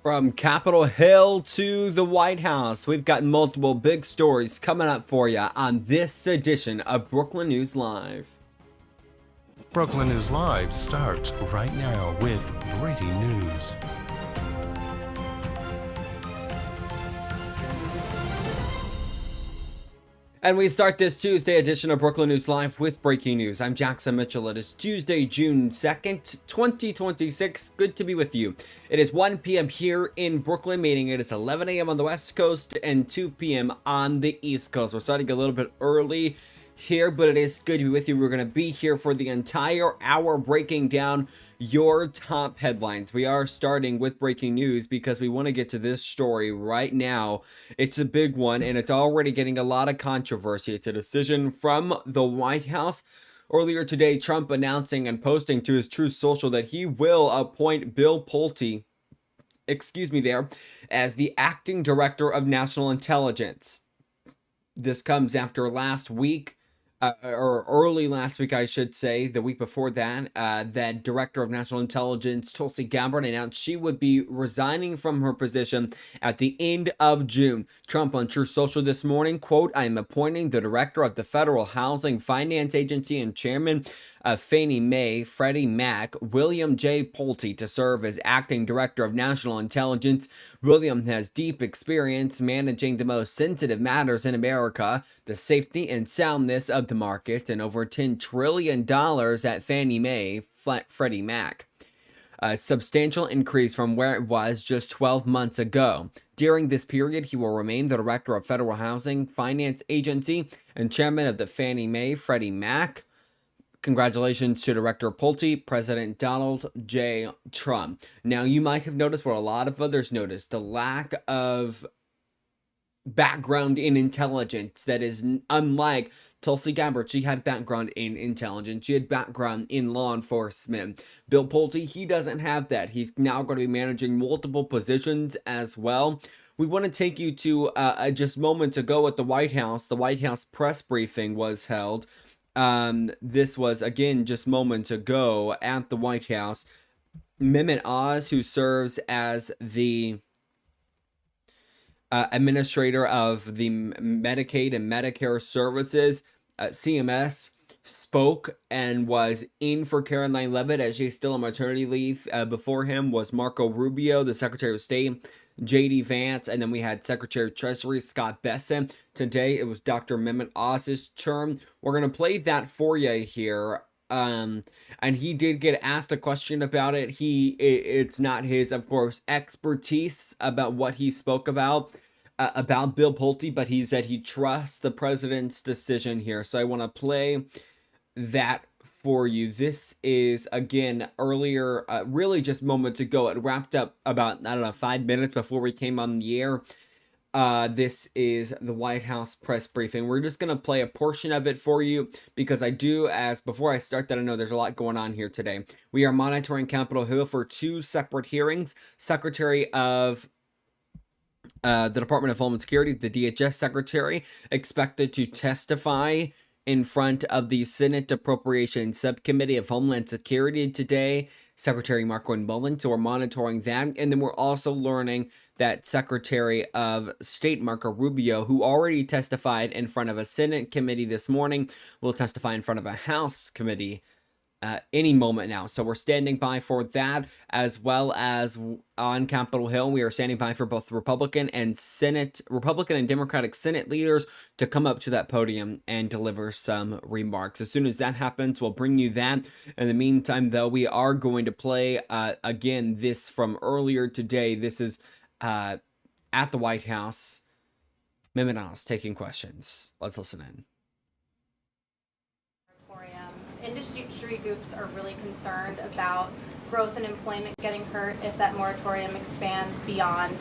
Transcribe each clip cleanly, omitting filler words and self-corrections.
From Capitol Hill to the White House, we've got multiple big stories coming up for you on this edition of Brooklyn News Live. Brooklyn News Live starts right now with breaking news. And we start this Tuesday edition of Brooklyn News Live with breaking news. I'm Jackson Mitchell. It is Tuesday, June 2nd, 2026. Good to be with you. It is 1 p.m. here in Brooklyn, meaning it is 11 a.m. on the West Coast and 2 p.m. on the East Coast. We're starting a little bit early here, but it is good to be with you. We're going to be here for the entire hour breaking down your top headlines. We are starting with breaking news because we want to get to this story right now. It's a big one and it's already getting a lot of controversy. It's a decision from the White House. Earlier today, Trump announcing and posting to his Truth Social that he will appoint Bill Pulte, as the acting director of national intelligence. This comes after last week, or early last week, I should say, the week before that, that Director of National Intelligence, Tulsi Gabbard, announced she would be resigning from her position at the end of June. Trump on Truth Social this morning, quote, "I am appointing the Director of the Federal Housing Finance Agency and Chairman of Fannie Mae, Freddie Mac, William J. Pulte, to serve as Acting Director of National Intelligence. William has deep experience managing the most sensitive matters in America, the safety and soundness of the market, and over $10 trillion at Fannie Mae, Freddie Mac. A substantial increase from where it was just 12 months ago. During this period, he will remain the Director of Federal Housing Finance Agency and Chairman of the Fannie Mae, Freddie Mac." Congratulations to Director Pulte, President Donald J. Trump. Now, you might have noticed what a lot of others noticed, the lack of background in intelligence that is unlike Tulsi Gabbard. She had background in intelligence. She had background in law enforcement. Bill Pulte, he doesn't have that. He's now going to be managing multiple positions as well. We want to take you to just moments ago at the White House. The White House press briefing was held. This was, again, just moments ago at the White House. Mehmet Oz, who serves as the administrator of the Medicaid and Medicare services, CMS, spoke and was in for Caroline Leavitt as she's still on maternity leave. Before him was Marco Rubio, the Secretary of State, J.D. Vance, and then we had Secretary of Treasury Scott Bessent. Today, it was Dr. Mehmet Oz's term. We're going to play that for you here. And he did get asked a question about it. It's not his, of course, expertise about what he spoke about Bill Pulte, but he said he trusts the president's decision here. So I want to play that for you. This is, again, earlier, really just moments ago. It wrapped up about, 5 minutes before we came on the air. This is the White House press briefing. We're just going to play a portion of it for you because before I start that, I know there's a lot going on here today. We are monitoring Capitol Hill for 2 separate hearings. Secretary of the Department of Homeland Security, the DHS Secretary, expected to testify in front of the Senate Appropriations Subcommittee of Homeland Security today, Secretary Marco Mullen. So we're monitoring that. And then we're also learning that Secretary of State Marco Rubio, who already testified in front of a Senate committee this morning, will testify in front of a House committee any moment now. So we're standing by for that, as well as on Capitol Hill. We are standing by for both Republican and Democratic Senate leaders to come up to that podium and deliver some remarks. As soon as that happens, we'll bring you that. In the meantime, though, we are going to play again this from earlier today. This is at the White House. Mehmet Oz taking questions. Let's listen in. Industry groups are really concerned about growth and employment getting hurt if that moratorium expands beyond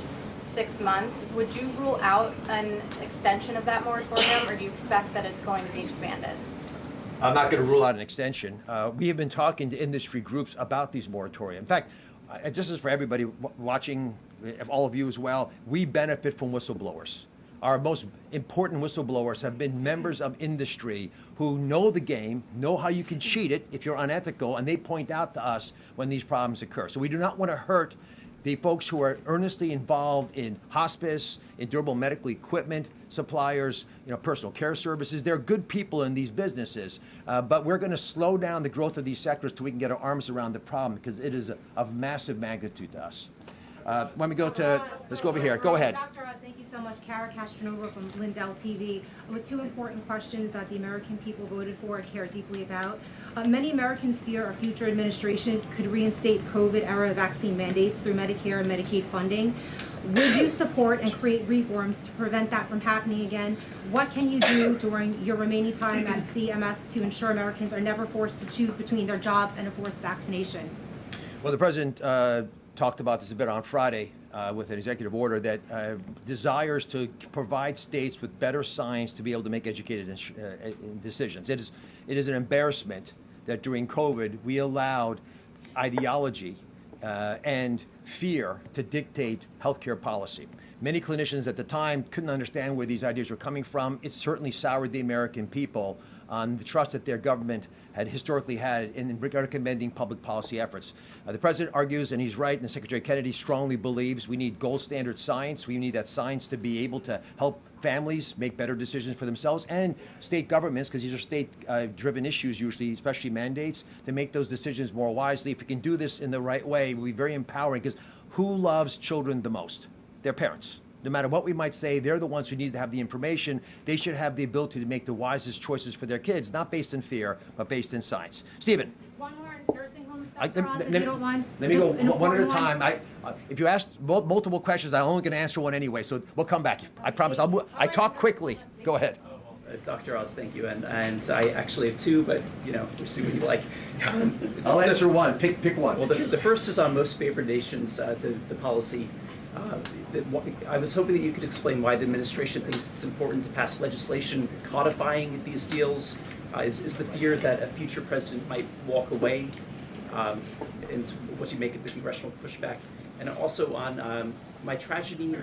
6 months. Would you rule out an extension of that moratorium, or do you expect that it's going to be expanded? I'm not going to rule out an extension. We have been talking to industry groups about these moratoria. In fact, just as for everybody watching, all of you as well, we benefit from whistleblowers. Our most important whistleblowers have been members of industry who know the game, know how you can cheat it if you're unethical, and they point out to us when these problems occur. So we do not want to hurt the folks who are earnestly involved in hospice, in durable medical equipment suppliers, personal care services. They're good people in these businesses, but we're going to slow down the growth of these sectors till we can get our arms around the problem because it is of massive magnitude to us. Let me go to, let's go over here. Go ahead. Dr. Oz, thank you so much. Kara Castronova from Lindell TV with two important questions that the American people voted for and care deeply about. Many Americans fear a future administration could reinstate COVID-era vaccine mandates through Medicare and Medicaid funding. Would you support and create reforms to prevent that from happening again? What can you do during your remaining time at CMS to ensure Americans are never forced to choose between their jobs and a forced vaccination? Well, the president talked about this a bit on Friday with an executive order that desires to provide states with better science to be able to make educated decisions. It is an embarrassment that during COVID we allowed ideology and fear to dictate healthcare policy. Many clinicians at the time couldn't understand where these ideas were coming from. It certainly soured the American people on the trust that their government had historically had in recommending public policy efforts. The president argues, and he's right, and Secretary Kennedy strongly believes we need gold standard science. We need that science to be able to help families make better decisions for themselves and state governments, because these are state-driven issues usually, especially mandates, to make those decisions more wisely. If we can do this in the right way, it will be very empowering, because who loves children the most? Their parents. No matter what we might say, they're the ones who need to have the information. They should have the ability to make the wisest choices for their kids, not based in fear, but based in science. Stephen. One more on nursing homes, Dr. Oz, if you don't mind. Let me go Just an one at a important time. If you ask multiple questions, I'm only going to answer one anyway, so we'll come back. I promise. I talk quickly. Go ahead. Dr. Oz, thank you. And I actually have two, but we'll see what you like. I'll answer one. Pick one. Well, the first is on most favored nations, the policy. I was hoping that you could explain why the administration thinks it's important to pass legislation codifying these deals. Is the fear that a future president might walk away? And what do you make of the congressional pushback? And also on my tragedy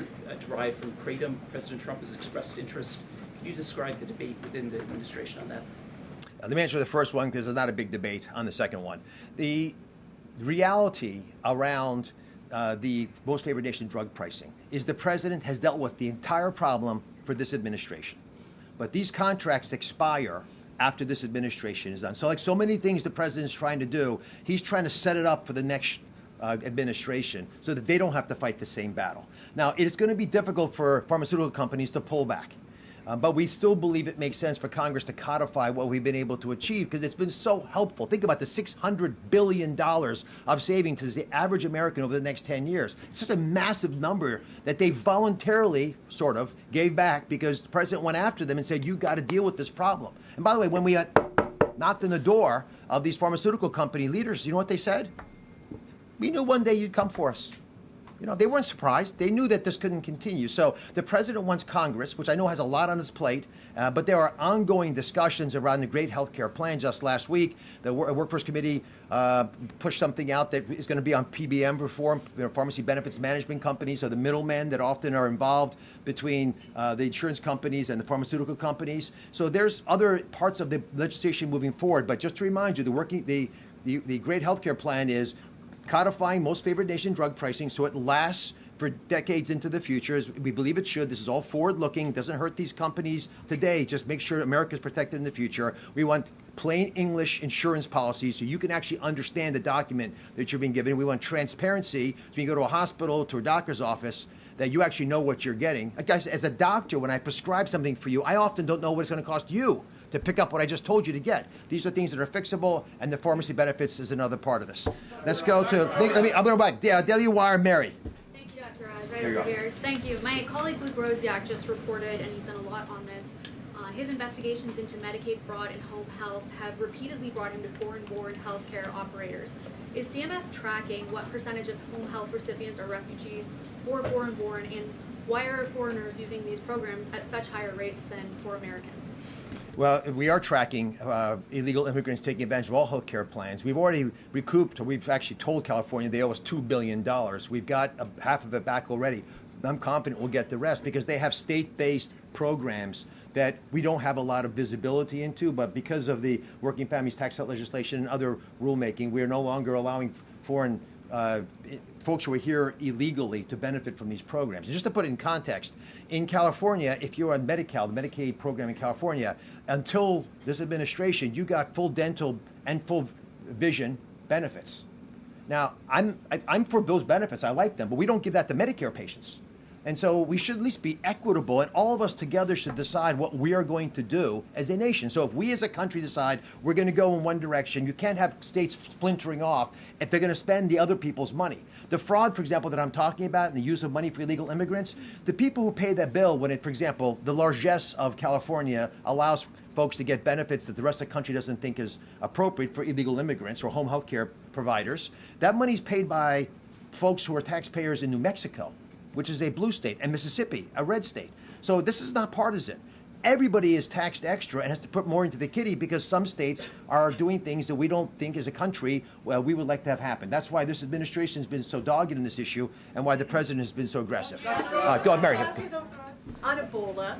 derived from Kratom, President Trump has expressed interest. Can you describe the debate within the administration on that? Let me answer the first one because there's not a big debate on the second one. The reality around the most favored nation drug pricing is the president has dealt with the entire problem for this administration. But these contracts expire after this administration is done. So like so many things the president's trying to do, he's trying to set it up for the next administration so that they don't have to fight the same battle. Now, it's going to be difficult for pharmaceutical companies to pull back. But we still believe it makes sense for Congress to codify what we've been able to achieve because it's been so helpful. Think about the $600 billion of savings to the average American over the next 10 years. It's just a massive number that they voluntarily sort of gave back because the president went after them and said, you got to deal with this problem. And by the way, when we knocked on the door of these pharmaceutical company leaders, you know what they said? We knew one day you'd come for us. They weren't surprised. They knew that this couldn't continue. So the president wants Congress, which I know has a lot on its plate, but there are ongoing discussions around the great health care plan. Just last week, the Workforce Committee pushed something out that is going to be on PBM reform, pharmacy benefits management companies, so the middlemen that often are involved between the insurance companies and the pharmaceutical companies. So there's other parts of the legislation moving forward. But just to remind you, the great health care plan is codifying most favored nation drug pricing so it lasts for decades into the future, as we believe it should. This is all forward-looking, doesn't hurt these companies today, just make sure America's protected in the future. We want plain English insurance policies so you can actually understand the document that you're being given. We want transparency so when you go to a hospital, to a doctor's office, that you actually know what you're getting. Guys, as a doctor, when I prescribe something for you, I often don't know what it's going to cost you to pick up what I just told you to get. These are things that are fixable, and the pharmacy benefits is another part of this. Let's go to, I'm going to go back. Daily Wire, Mary. Thank you, Dr. Oz. Right over here. Thank you. My colleague Luke Rosiak just reported, and he's done a lot on this, his investigations into Medicaid fraud and home health have repeatedly brought him to foreign-born healthcare operators. Is CMS tracking what percentage of home health recipients are refugees or foreign-born, and why are foreigners using these programs at such higher rates than for Americans? Well, we are tracking illegal immigrants taking advantage of all health care plans. We've already recouped, or we've actually told California they owe us $2 billion. We've got half of it back already. I'm confident we'll get the rest because they have state-based programs that we don't have a lot of visibility into, but because of the Working Families Tax Cut legislation and other rulemaking, we are no longer allowing foreign folks who are here illegally to benefit from these programs. And just to put it in context, in California, if you're on Medi-Cal, the Medicaid program in California, until this administration, you got full dental and full vision benefits. Now, I'm for those benefits. I like them, but we don't give that to Medicare patients. And so we should at least be equitable, and all of us together should decide what we are going to do as a nation. So if we as a country decide we're going to go in one direction, you can't have states splintering off if they're going to spend the other people's money. The fraud, for example, that I'm talking about and the use of money for illegal immigrants, the people who pay that bill when it, for example, the largesse of California allows folks to get benefits that the rest of the country doesn't think is appropriate for illegal immigrants or home health care providers, that money's paid by folks who are taxpayers in New Mexico, which is a blue state, and Mississippi, a red state. So this is not partisan. Everybody is taxed extra and has to put more into the kitty because some states are doing things that we don't think as a country we would like to have happen. That's why this administration has been so dogged in this issue and why the president has been so aggressive. Go ahead, Mary. On Ebola,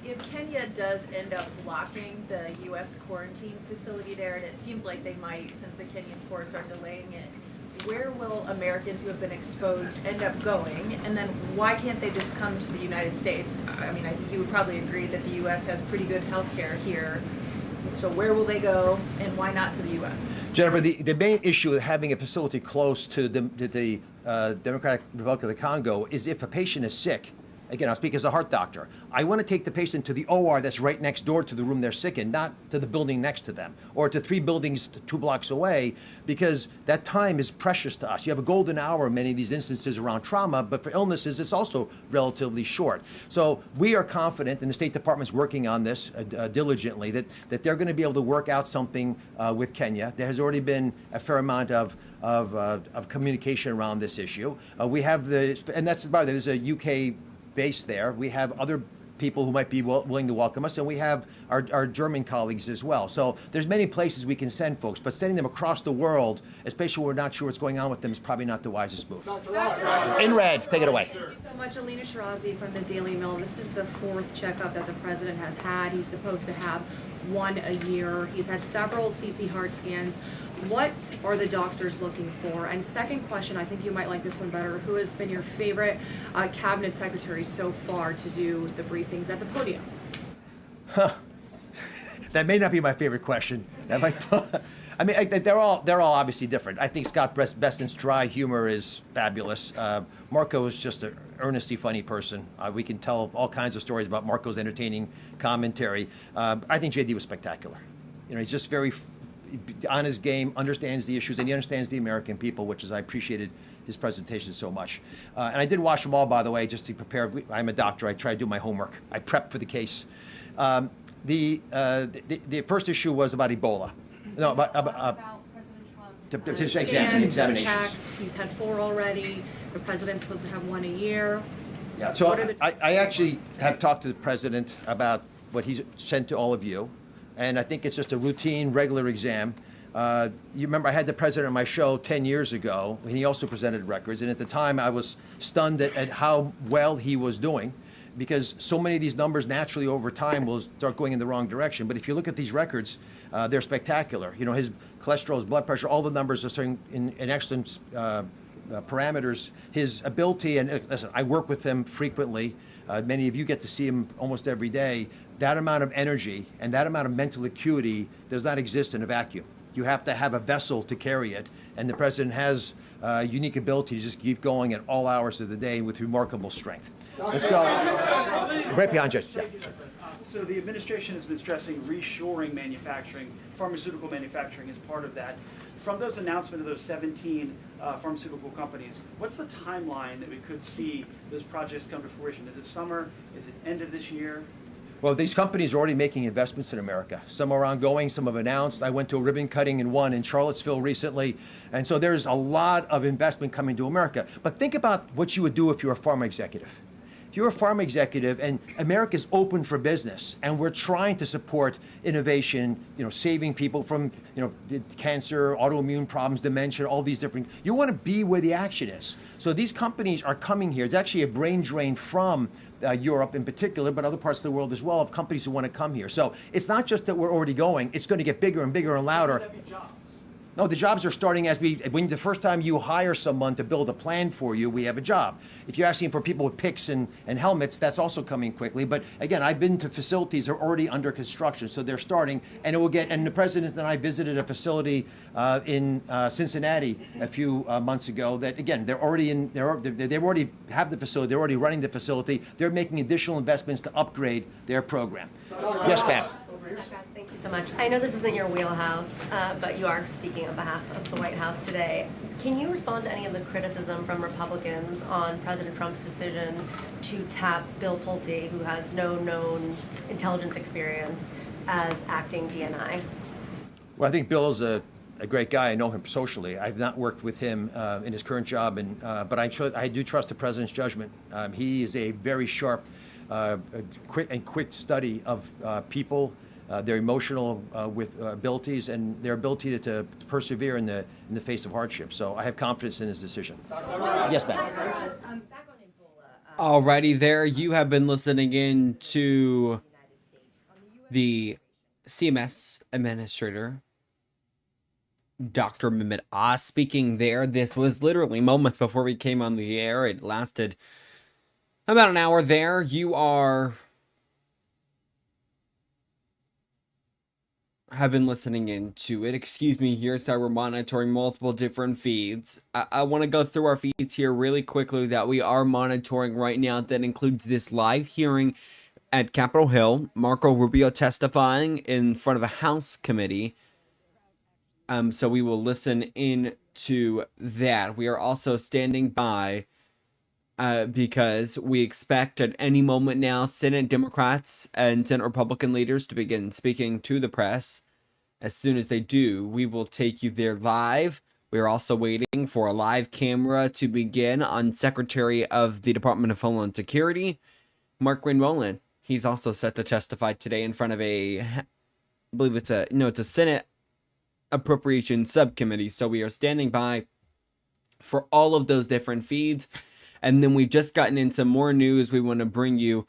if Kenya does end up blocking the U.S. quarantine facility there, and it seems like they might since the Kenyan courts are delaying it, where will Americans who have been exposed end up going? And then why can't they just come to the United States? I mean, I think you would probably agree that the U.S. has pretty good health care here. So where will they go, and why not to the U.S.? Jennifer, the main issue with having a facility close to the Democratic Republic of the Congo is if a patient is sick. Again, I'll speak as a heart doctor. I want to take the patient to the OR that's right next door to the room they're sick in, not to the building next to them, or to 3 buildings 2 blocks away, because that time is precious to us. You have a golden hour in many of these instances around trauma, but for illnesses, it's also relatively short. So we are confident, and the State Department's working on this diligently, that they're going to be able to work out something with Kenya. There has already been a fair amount of communication around this issue. We have and that's by the way, there's a UK base there. We have other people who might be willing to welcome us, and we have our German colleagues as well. So there's many places we can send folks, but sending them across the world, especially when we're not sure what's going on with them, is probably not the wisest move. In red, take it away. Thank you so much, Alina Shirazi from the Daily Mail. This is the 4th checkup that the president has had. He's supposed to have one a year. He's had several CT heart scans. What are the doctors looking for? And second question, I think you might like this one better. Who has been your favorite cabinet secretary so far to do the briefings at the podium? That may not be my favorite question. That might, I mean, they're all obviously different. I think Scott Besant's dry humor is fabulous. Marco is just an earnestly funny person. We can tell all kinds of stories about Marco's entertaining commentary. I think JD was spectacular. You know, he's just very on his game, understands the issues, and he understands the American people, which is I appreciated his presentation so much. And I did watch them all, by the way, just to prepare. I'm a doctor. I try to do my homework. I prep for the case. The first issue was about Ebola. No, about President Trump's examinations. He's had 4 already. The president's supposed to have 1 a year. Yeah. So I actually have talked to the president about what he's sent to all of you. And I think it's just a routine, regular exam. You remember I had the president on my show 10 years ago, and he also presented records. And at the time, I was stunned at how well he was doing, because so many of these numbers naturally over time will start going in the wrong direction. But if you look at these records, they're spectacular. You know, his cholesterol, his blood pressure, all the numbers are starting in excellent parameters. His ability, and listen, I work with him frequently. Many of you get to see him almost every day. That amount of energy and that amount of mental acuity does not exist in a vacuum. You have to have a vessel to carry it, and the president has a unique ability to just keep going at all hours of the day with remarkable strength. Let's go. Right behind you. Yeah. So the administration has been stressing reshoring manufacturing, pharmaceutical manufacturing as part of that. From those announcements of those 17 pharmaceutical companies, what's the timeline that we could see those projects come to fruition? Is it summer? Is it end of this year? Well, these companies are already making investments in America. Some are ongoing, some have announced. I went to a ribbon cutting in one in Charlottesville recently. And so there's a lot of investment coming to America. But think about what you would do if you're a pharma executive. If you're a pharma executive and America's open for business and we're trying to support innovation, you know, saving people from, you know, cancer, autoimmune problems, dementia, all these different, you want to be where the action is. So these companies are coming here. It's actually a brain drain from Europe in particular, but other parts of the world as well, of companies who want to come here. So it's not just that we're already going, it's going to get bigger and bigger and louder. No, the jobs are starting when the first time you hire someone to build a plan for you, we have a job. If you're asking for people with picks and helmets, that's also coming quickly. But again, I've been to facilities that are already under construction, so they're starting, and and the president and I visited a facility in Cincinnati a few months ago that, again, they already have the facility, they're already running the facility, they're making additional investments to upgrade their program. Yes, ma'am. Thank you so much. I know this isn't your wheelhouse, but you are speaking on behalf of the White House today. Can you respond to any of the criticism from Republicans on President Trump's decision to tap Bill Pulte, who has no known intelligence experience, as acting DNI? Well, I think Bill is a great guy. I know him socially. I've not worked with him in his current job, but I do trust the president's judgment. He is a very sharp, quick study of people, their emotional abilities, and their ability to persevere in the face of hardship. So I have confidence in his decision. Yes, ma'am. Alrighty there, you have been listening in to the CMS Administrator, Dr. Mehmet Oz, speaking there. This was literally moments before we came on the air. It lasted about an hour there. You have been listening into it. Excuse me here, so we're monitoring multiple different feeds. I want to go through our feeds here really quickly that we are monitoring right now. That includes this live hearing at Capitol Hill, Marco Rubio testifying in front of a House committee. So we will listen in to that. We are also standing by because we expect at any moment now Senate Democrats and Senate Republican leaders to begin speaking to the press. As soon as they do, we will take you there live. We are also waiting for a live camera to begin on Secretary of the Department of Homeland Security, Mark Rowland. He's also set to testify today in front of I believe it's a Senate Appropriations Subcommittee. So we are standing by for all of those different feeds. And then we've just gotten into more news we want to bring you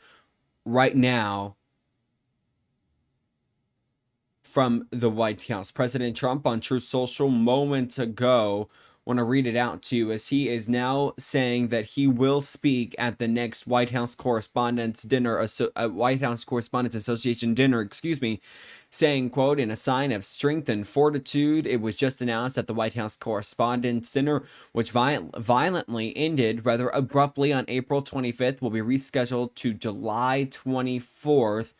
right now from the White House. President Trump on Truth Social moments ago, want to read it out to you, as he is now saying that he will speak at the next White House Correspondents' Dinner, White House Correspondents Association dinner, saying, quote, "In a sign of strength and fortitude, it was just announced that the White House Correspondents' Dinner, which violently ended rather abruptly on April 25th, will be rescheduled to July 24th.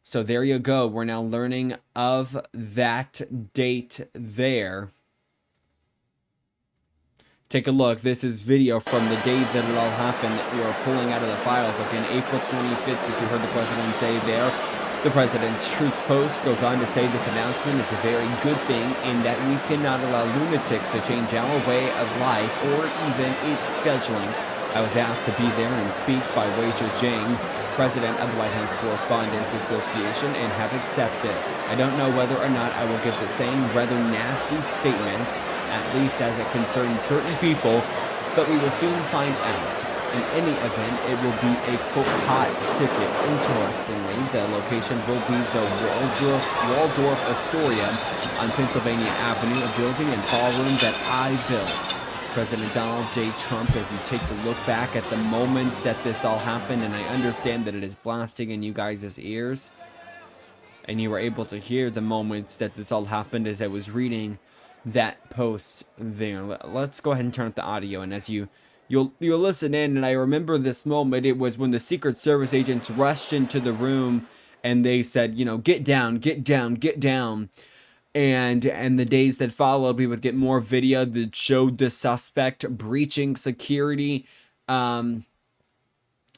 So there you go. We're now learning of that date there. Take a look. This is video from the day that it all happened that we are pulling out of the files. Again, April 25th, as you heard the president say there. The president's Truth Post goes on to say this announcement is a very good thing in that we cannot allow lunatics to change our way of life or even its scheduling. I was asked to be there and speak by Weijia Jiang, president of the White House Correspondents Association, and have accepted. I don't know whether or not I will give the same rather nasty statement, at least as it concerns certain people, but we will soon find out. In any event, it will be a quote hot ticket. Interestingly, the location will be the Waldorf Astoria on Pennsylvania Avenue, a building and ballroom that I built. President Donald J. Trump, as you take a look back at the moment that this all happened, and I understand that it is blasting in you guys' ears, and you were able to hear the moments that this all happened as I was reading that post there. Let's go ahead and turn up the audio, and as you'll listen in, and I remember this moment. It was when the Secret Service agents rushed into the room and they said, get down, get down, get down. And the days that followed, we would get more video that showed the suspect breaching security, and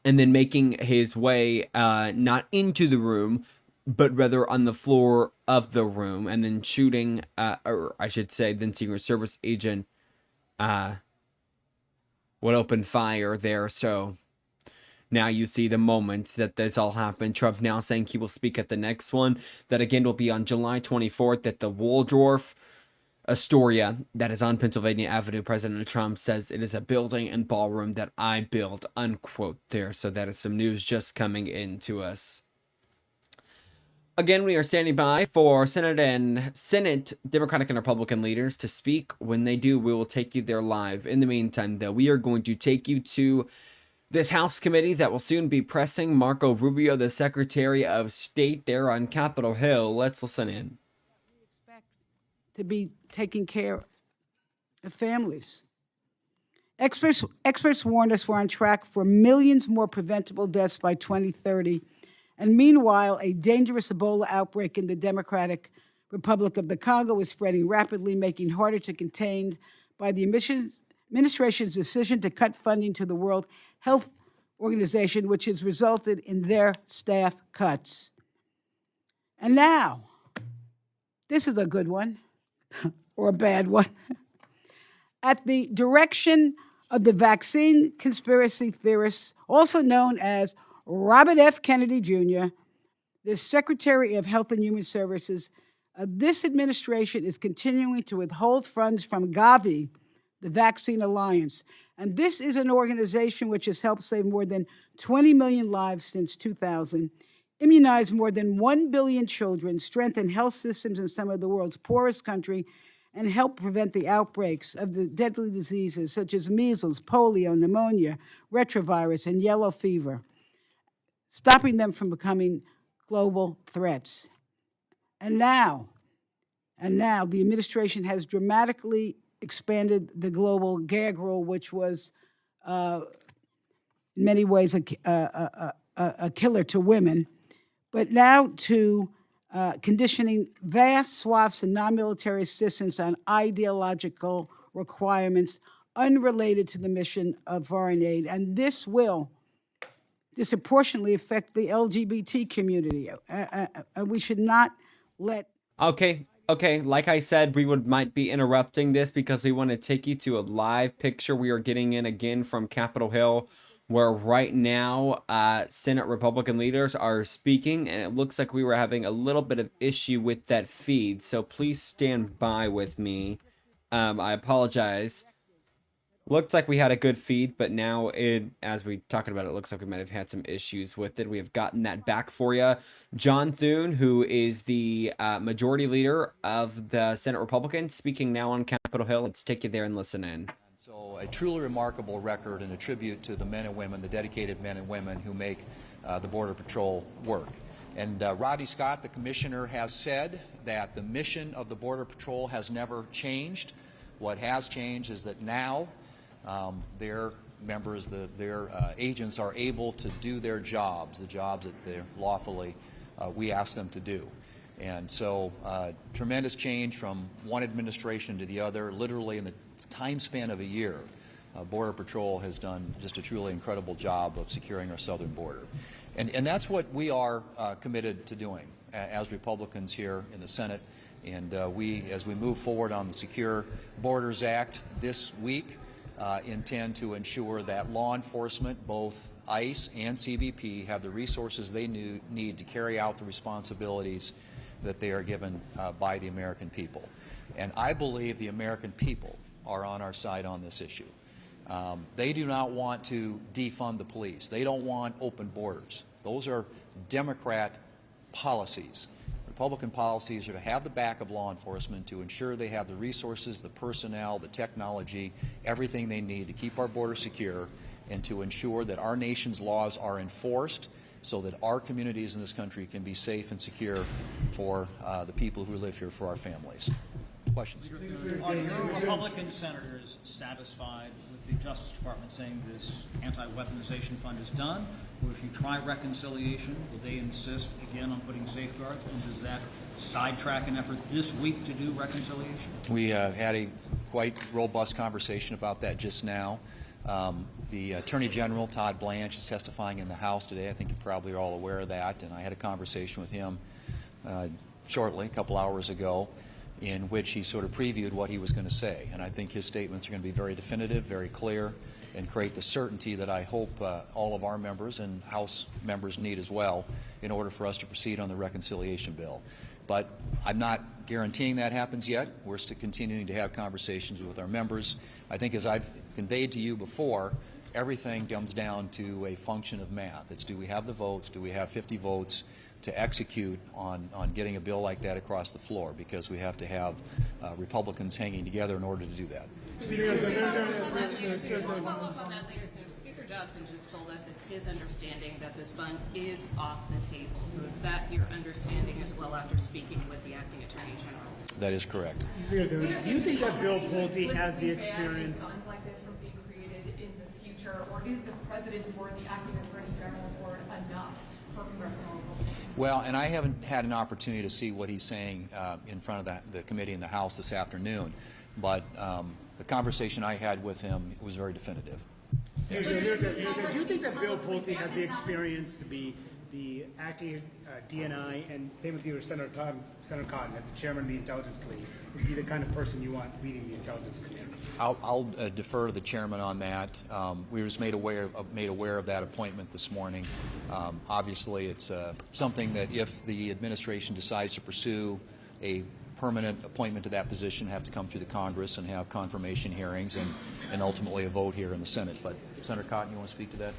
then making his way not into the room, but rather on the floor of the room, and then shooting, or I should say, then Secret Service agent would open fire there. So now you see the moments that this all happened. Trump now saying he will speak at the next one. That again will be on July 24th at the Waldorf Astoria that is on Pennsylvania Avenue. President Trump says it is a building and ballroom that I built, unquote there. So that is some news just coming in to us. Again, we are standing by for Senate Democratic and Republican leaders to speak. When they do, we will take you there live. In the meantime, though, we are going to take you to this House committee that will soon be pressing Marco Rubio, the Secretary of State, there on Capitol Hill. Let's listen in. We expect to be taking care of families. Experts warned us we're on track for millions more preventable deaths by 2030. And meanwhile, a dangerous Ebola outbreak in the Democratic Republic of the Congo is spreading rapidly, making it harder to contain by the administration's decision to cut funding to the World Health Organization, which has resulted in their staff cuts. And now, this is a good one, or a bad one. At the direction of the vaccine conspiracy theorists, also known as Robert F. Kennedy Jr., the Secretary of Health and Human Services, this administration is continuing to withhold funds from Gavi, the Vaccine Alliance. And this is an organization which has helped save more than 20 million lives since 2000, immunized more than 1 billion children, strengthened health systems in some of the world's poorest countries, and help prevent the outbreaks of the deadly diseases such as measles, polio, pneumonia, retrovirus, and yellow fever, stopping them from becoming global threats. And now the administration has dramatically expanded the global gag rule, which was in many ways a killer to women, but now to conditioning vast swaths of non-military assistance on ideological requirements unrelated to the mission of foreign aid. And this will disproportionately affect the LGBT community. We should not let... Okay. Like I said, we might be interrupting this because we want to take you to a live picture we are getting in again from Capitol Hill, where right now Senate Republican leaders are speaking, and it looks like we were having a little bit of issue with that feed, so please stand by with me. I apologize. Looks like we had a good feed, but now, as we talking about it, looks like we might have had some issues with it. We have gotten that back for you. John Thune, who is the majority leader of the Senate Republicans, speaking now on Capitol Hill. Let's take you there and listen in. So a truly remarkable record and a tribute to the men and women, the dedicated men and women who make the Border Patrol work. And Rodney Scott, the commissioner, has said that the mission of the Border Patrol has never changed. What has changed is that now their members, their agents are able to do their jobs, the jobs that they're lawfully we ask them to do. And so tremendous change from one administration to the other, literally in the time span of a year. Border Patrol has done just a truly incredible job of securing our southern border. And that's what we are committed to doing as Republicans here in the Senate. And we, as we move forward on the Secure Borders Act this week, intend to ensure that law enforcement, both ICE and CBP, have the resources they need to carry out the responsibilities that they are given by the American people. And I believe the American people are on our side on this issue. They do not want to defund the police. They don't want open borders. Those are Democrat policies. Republican policies are to have the back of law enforcement to ensure they have the resources, the personnel, the technology, everything they need to keep our border secure and to ensure that our nation's laws are enforced so that our communities in this country can be safe and secure for the people who live here, for our families. Questions? Are your Republican senators satisfied with the Justice Department saying this anti-weaponization fund is done? Or if you try reconciliation, will they insist again on putting safeguards? And does that sidetrack an effort this week to do reconciliation? We had a quite robust conversation about that just now. The Attorney General, Todd Blanche, is testifying in the House today. I think you probably are all aware of that. And I had a conversation with him shortly, a couple hours ago, in which he sort of previewed what he was going to say. And I think his statements are going to be very definitive, very clear, and create the certainty that I hope all of our members and House members need as well in order for us to proceed on the reconciliation bill. But I'm not guaranteeing that happens yet. We're still continuing to have conversations with our members. I think, as I've conveyed to you before, everything comes down to a function of math. It's, do we have the votes? Do we have 50 votes execute on getting a bill like that across the floor, because we have to have Republicans hanging together in order to do that. Speaker Johnson just told us it's his understanding that this fund is off the table. So is that your understanding as well after speaking with the acting attorney general? That is correct. Do you think that Bill Pulte has the experience? Funds like this from being created in the future, or is the president's word, the acting attorney general's word, enough for congressional Republicans? Well, and I haven't had an opportunity to see what he's saying in front of the committee in the House this afternoon, but the conversation I had with him was very definitive. Do you think that Bill Pulte has the experience to be the acting DNI, and same with you, Senator Cotton, as the chairman of the Intelligence Committee? Is he the kind of person you want leading the Intelligence Committee? I'll defer to the chairman on that. We were just made aware of that appointment this morning. Obviously, it's something that if the administration decides to pursue a permanent appointment to that position, have to come through the Congress and have confirmation hearings and ultimately a vote here in the Senate. But Senator Cotton, you want to speak to that?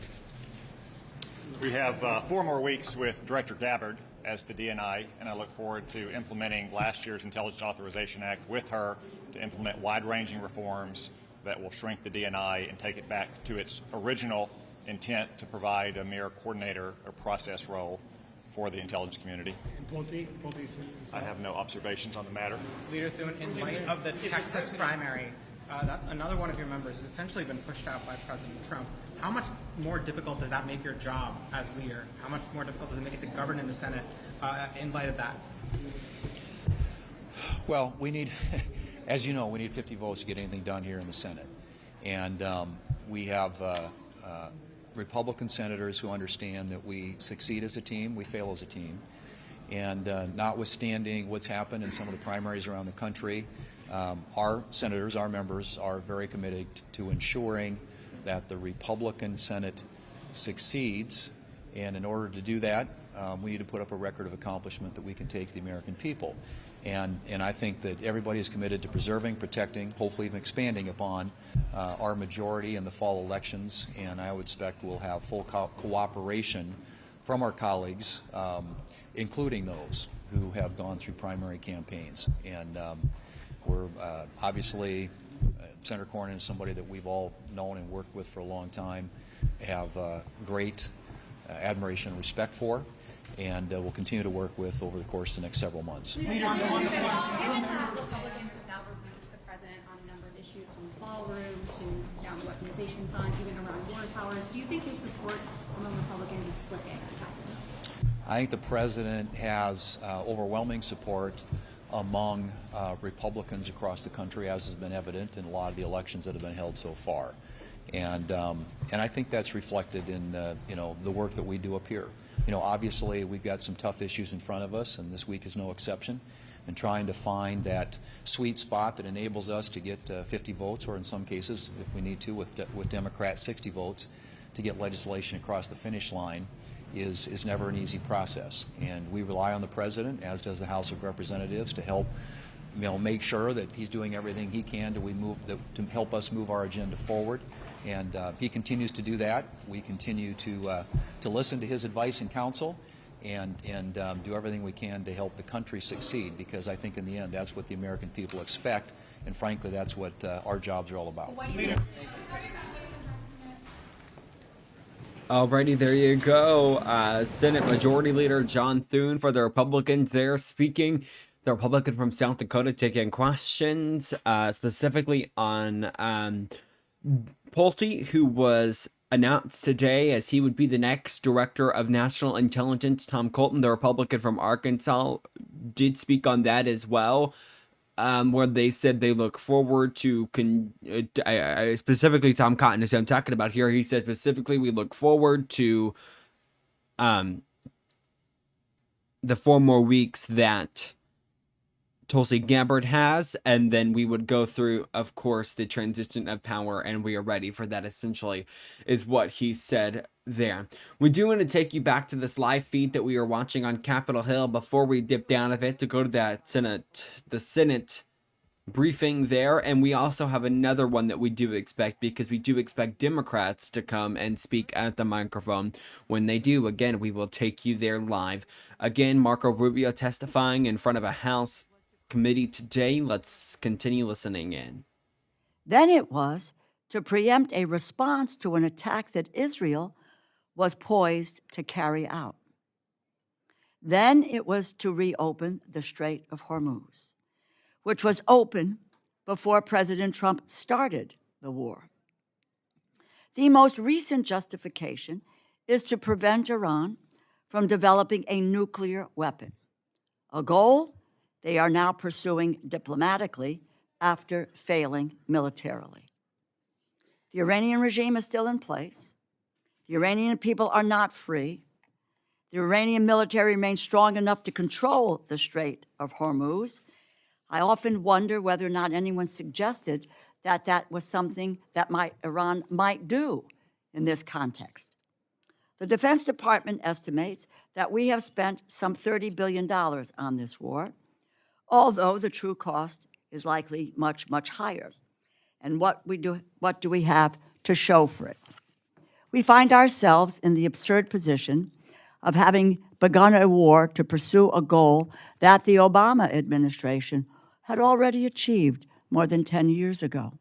We have 4 more weeks with Director Gabbard as the DNI, and I look forward to implementing last year's Intelligence Authorization Act with her to implement wide-ranging reforms that will shrink the DNI and take it back to its original intent to provide a mere coordinator or process role for the intelligence community. I have no observations on the matter. Leader Thune, in light of the Texas primary, that's another one of your members who's essentially been pushed out by President Trump. How much more difficult does that make your job as leader? How much more difficult does it make it to govern in the Senate in light of that? Well, we need, as you know, we need 50 votes to get anything done here in the Senate. And we have Republican senators who understand that we succeed as a team, we fail as a team. And notwithstanding what's happened in some of the primaries around the country, our senators, our members, are very committed to ensuring that the Republican Senate succeeds. And in order to do that, we need to put up a record of accomplishment that we can take to the American people. And I think that everybody is committed to preserving, protecting, hopefully even expanding upon our majority in the fall elections. And I would expect we'll have full cooperation from our colleagues, including those who have gone through primary campaigns. And we're obviously, Senator Cornyn is somebody that we've all known and worked with for a long time, have great admiration and respect for, and we'll continue to work with over the course of the next several months. Given that Republicans have now rebuked the president on a number of issues, from the ballroom to down the weaponization fund, even around war powers, do you think his support among Republicans is slipping? I think the president has overwhelming support among Republicans across the country, as has been evident in a lot of the elections that have been held so far. And I think that's reflected in the work that we do up here. Obviously we've got some tough issues in front of us, and this week is no exception. And trying to find that sweet spot that enables us to get 50 votes, or in some cases, if we need to, with Democrats, 60 votes, to get legislation across the finish line is never an easy process. And we rely on the president, as does the House of Representatives, to help make sure that he's doing everything he can to help us move our agenda forward. And he continues to do that. We continue to listen to his advice and counsel, and do everything we can to help the country succeed, because I think in the end that's what the American people expect, and frankly that's what our jobs are all about. Alrighty, there you go. Senate Majority Leader John Thune for the Republicans there speaking. The Republican from South Dakota taking questions specifically on Pulte, who was announced today as he would be the next Director of National Intelligence. Tom Colton, the Republican from Arkansas, did speak on that as well, where they said they look forward to, specifically Tom Cotton is who I'm talking about here. He said specifically we look forward to the 4 more weeks that Tulsi Gabbard has, and then we would go through, of course, the transition of power, and we are ready for that, essentially, is what he said there. We do want to take you back to this live feed that we are watching on Capitol Hill before we dip down a bit to go to that the Senate briefing there, and we also have another one that we do expect, because we do expect Democrats to come and speak at the microphone. When they do, again, we will take you there live. Again, Marco Rubio testifying in front of a House committee today. Let's continue listening in. Then it was to preempt a response to an attack that Israel was poised to carry out. Then it was to reopen the Strait of Hormuz, which was open before President Trump started the war. The most recent justification is to prevent Iran from developing a nuclear weapon, a goal they are now pursuing diplomatically after failing militarily. The Iranian regime is still in place. The Iranian people are not free. The Iranian military remains strong enough to control the Strait of Hormuz. I often wonder whether or not anyone suggested that that was something that Iran might do in this context. The Defense Department estimates that we have spent some $30 billion on this war, although the true cost is likely much, much higher. And what do we have to show for it? We find ourselves in the absurd position of having begun a war to pursue a goal that the Obama administration had already achieved more than 10 years ago,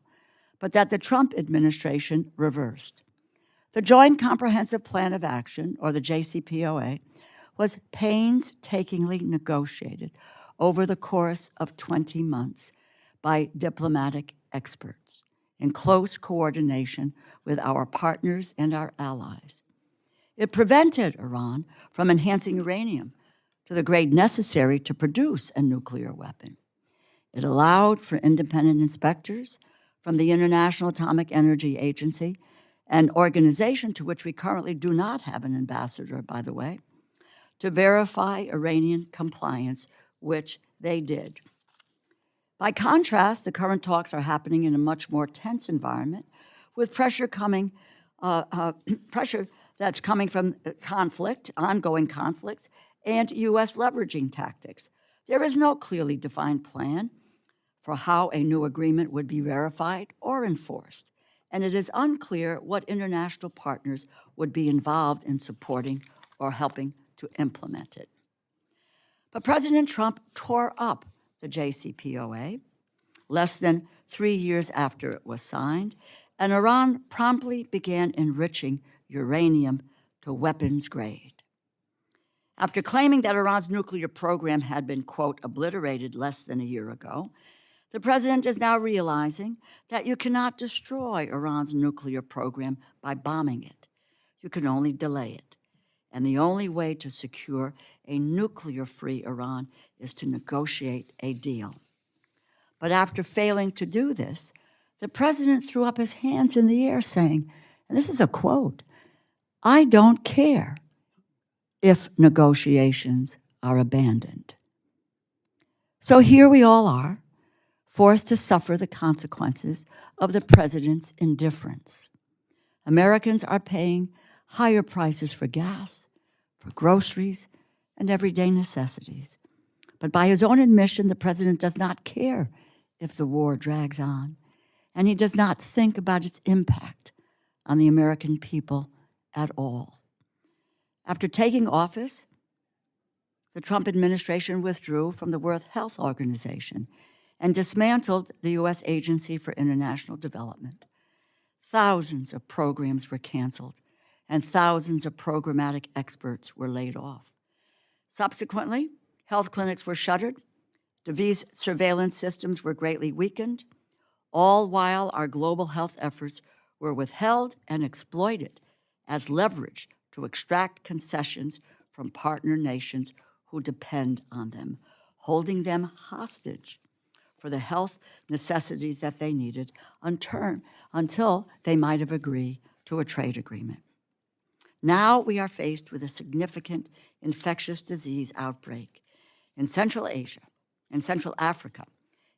but that the Trump administration reversed. The Joint Comprehensive Plan of Action, or the JCPOA, was painstakingly negotiated over the course of 20 months by diplomatic experts in close coordination with our partners and our allies. It prevented Iran from enhancing uranium to the grade necessary to produce a nuclear weapon. It allowed for independent inspectors from the International Atomic Energy Agency, an organization to which we currently do not have an ambassador, by the way, to verify Iranian compliance, which they did. By contrast, the current talks are happening in a much more tense environment, with pressure that's coming from conflict, ongoing conflicts, and U.S. leveraging tactics. There is no clearly defined plan for how a new agreement would be verified or enforced, and it is unclear what international partners would be involved in supporting or helping to implement it. But President Trump tore up the JCPOA less than 3 years after it was signed, and Iran promptly began enriching uranium to weapons grade. After claiming that Iran's nuclear program had been, quote, obliterated less than a year ago, the president is now realizing that you cannot destroy Iran's nuclear program by bombing it. You can only delay it. And the only way to secure a nuclear-free Iran is to negotiate a deal. But after failing to do this, the president threw up his hands in the air saying, and this is a quote, "I don't care if negotiations are abandoned." So here we all are, forced to suffer the consequences of the president's indifference. Americans are paying higher prices for gas, for groceries, and everyday necessities. But by his own admission, the president does not care if the war drags on, and he does not think about its impact on the American people at all. After taking office, the Trump administration withdrew from the World Health Organization and dismantled the U.S. Agency for International Development. Thousands of programs were canceled, and thousands of programmatic experts were laid off. Subsequently, health clinics were shuttered, disease surveillance systems were greatly weakened, all while our global health efforts were withheld and exploited as leverage to extract concessions from partner nations who depend on them, holding them hostage for the health necessities that they needed until they might have agreed to a trade agreement. Now we are faced with a significant infectious disease outbreak in Central Asia and Central Africa,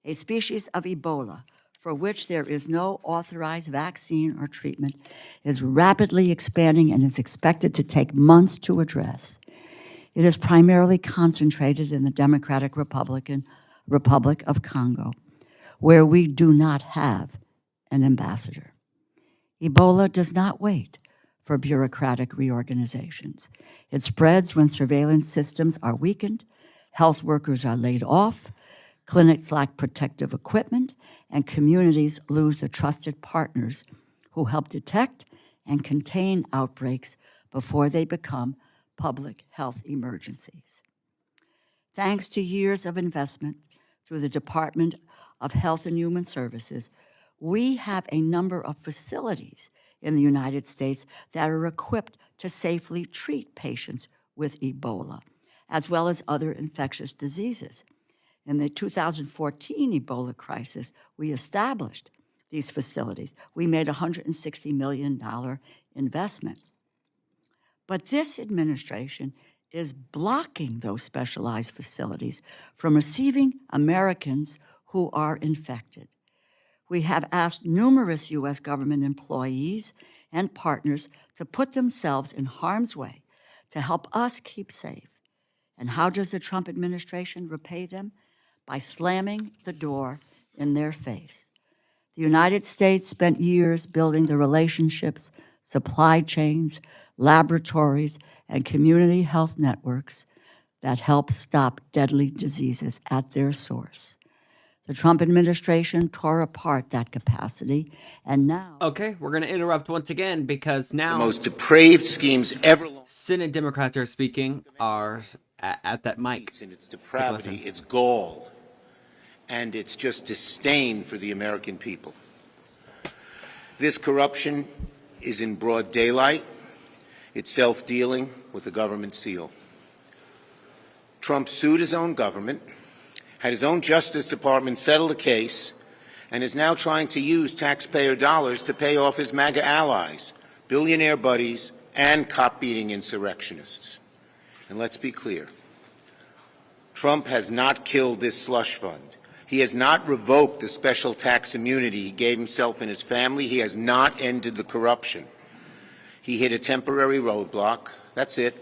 a species of Ebola for which there is no authorized vaccine or treatment, is rapidly expanding and is expected to take months to address. It is primarily concentrated in the Democratic Republic of Congo, where we do not have an ambassador. Ebola does not wait for bureaucratic reorganizations. It spreads when surveillance systems are weakened, health workers are laid off, clinics lack protective equipment, and communities lose the trusted partners who help detect and contain outbreaks before they become public health emergencies. Thanks to years of investment through the Department of Health and Human Services, we have a number of facilities in the United States that are equipped to safely treat patients with Ebola, as well as other infectious diseases. In the 2014 Ebola crisis, we established these facilities. We made a $160 million investment. But this administration is blocking those specialized facilities from receiving Americans who are infected. We have asked numerous U.S. government employees and partners to put themselves in harm's way to help us keep safe. And how does the Trump administration repay them? By slamming the door in their face. The United States spent years building the relationships, supply chains, laboratories, and community health networks that help stop deadly diseases at their source. The Trump administration tore apart that capacity, and now... Okay, we're going to interrupt once again because now... The most depraved schemes ever... Senate Democrats are speaking, are at that mic. In its depravity, its gall, and it's just disdain for the American people. This corruption is in broad daylight. It's self-dealing with the government seal. Trump sued his own government, had his own Justice Department settle the case, and is now trying to use taxpayer dollars to pay off his MAGA allies, billionaire buddies, and cop-beating insurrectionists. And let's be clear. Trump has not killed this slush fund. He has not revoked the special tax immunity he gave himself and his family. He has not ended the corruption. He hit a temporary roadblock. That's it.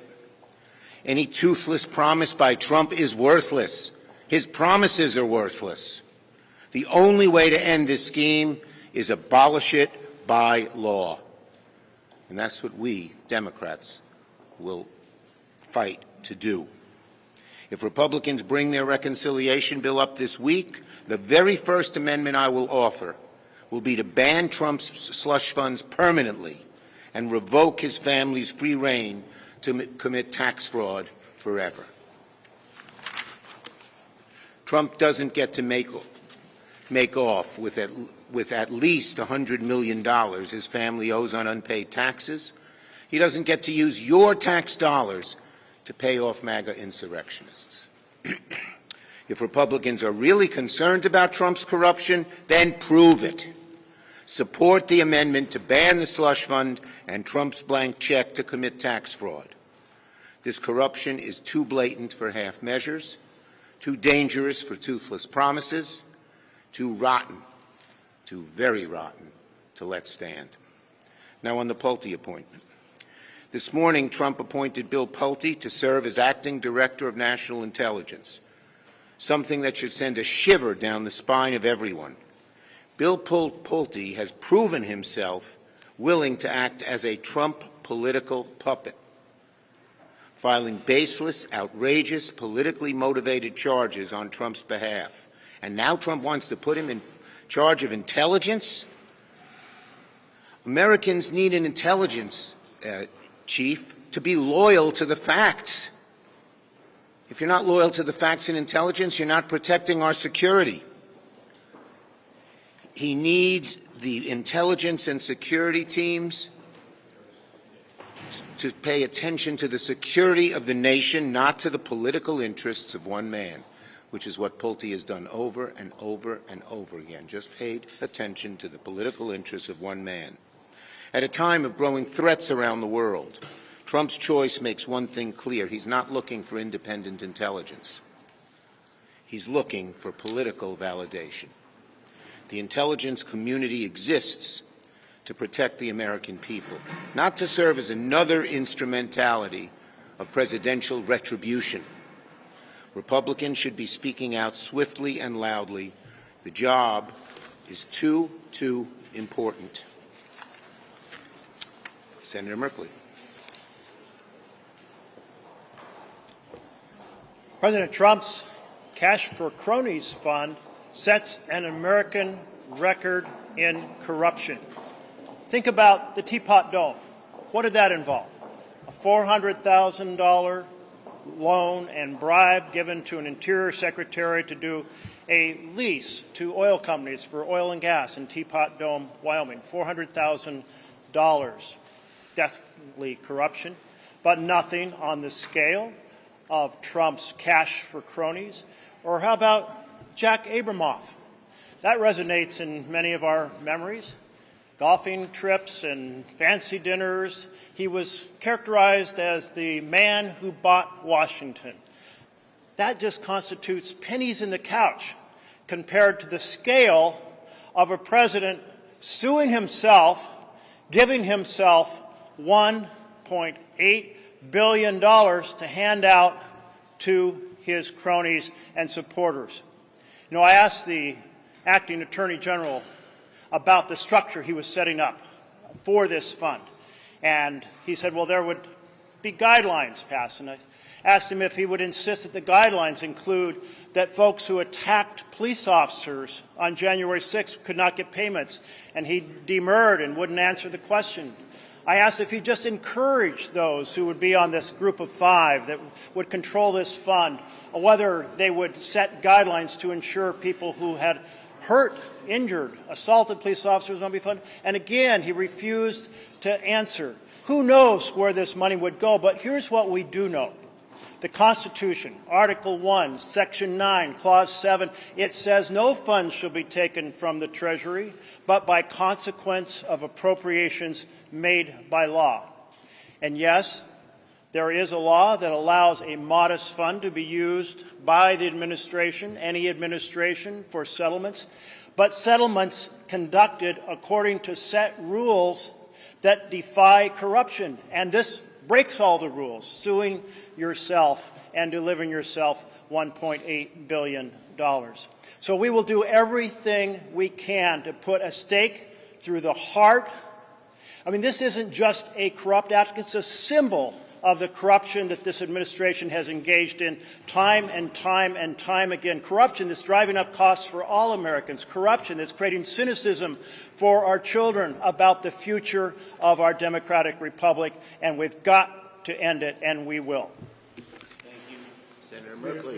Any toothless promise by Trump is worthless. His promises are worthless. The only way to end this scheme is abolish it by law. And that's what we, Democrats, will fight to do. If Republicans bring their reconciliation bill up this week, the very first amendment I will offer will be to ban Trump's slush funds permanently and revoke his family's free reign to commit tax fraud forever. Trump doesn't get to make off with at least $100 million his family owes on unpaid taxes. He doesn't get to use your tax dollars to pay off MAGA insurrectionists. If Republicans are really concerned about Trump's corruption, then prove it. Support the amendment to ban the slush fund and Trump's blank check to commit tax fraud. This corruption is too blatant for half measures, too dangerous for toothless promises, too rotten, too very rotten to let stand. Now on the Pulte appointment. This morning, Trump appointed Bill Pulte to serve as acting director of national intelligence, something that should send a shiver down the spine of everyone. Bill Pulte has proven himself willing to act as a Trump political puppet, filing baseless, outrageous, politically motivated charges on Trump's behalf. And now Trump wants to put him in charge of intelligence? Americans need an intelligence chief to be loyal to the facts. If you're not loyal to the facts and intelligence, you're not protecting our security. He needs the intelligence and security teams to pay attention to the security of the nation, not to the political interests of one man, which is what Pulte has done over and over and over again, just paid attention to the political interests of one man. At a time of growing threats around the world, Trump's choice makes one thing clear. He's not looking for independent intelligence. He's looking for political validation. The intelligence community exists to protect the American people, not to serve as another instrumentality of presidential retribution. Republicans should be speaking out swiftly and loudly The job is too important. Senator Merkley. President Trump's Cash for Cronies Fund sets an American record in corruption. Think about the Teapot Dome. What did that involve? A $400,000 loan and bribe given to an Interior Secretary to do a lease to oil companies for oil and gas in Teapot Dome, Wyoming. $400,000. Definitely corruption, but nothing on the scale of Trump's Cash for Cronies. Or how about Jack Abramoff? That resonates in many of our memories. Golfing trips and fancy dinners. He was characterized as the man who bought Washington. That just constitutes pennies in the couch compared to the scale of a president suing himself, giving himself $1.8 billion to hand out to his cronies and supporters. You know, I asked the acting Attorney General about the structure he was setting up for this fund. And he said, well, there would be guidelines passed. And I asked him if he would insist that the guidelines include that folks who attacked police officers on January 6th could not get payments. And he demurred and wouldn't answer the question. I asked if he'd just encourage those who would be on this group of five that would control this fund, or whether they would set guidelines to ensure people who had hurt, injured, assaulted police officers would not be funded. And again, he refused to answer. Who knows where this money would go? But here's what we do know. The Constitution, Article 1, Section 9, Clause 7, it says no funds shall be taken from the Treasury, but by consequence of appropriations made by law. And yes, there is a law that allows a modest fund to be used by the administration, any administration, for settlements, but settlements conducted according to set rules that defy corruption. And this breaks all the rules, suing yourself and delivering yourself $1.8 billion. So we will do everything we can to put a stake through the heart. I mean, this isn't just a corrupt act, it's a symbol of the corruption that this administration has engaged in time and time and time again. Corruption that's driving up costs for all Americans. Corruption that's creating cynicism for our children about the future of our democratic republic. And we've got to end it, and we will. Thank you. Senator Merkley.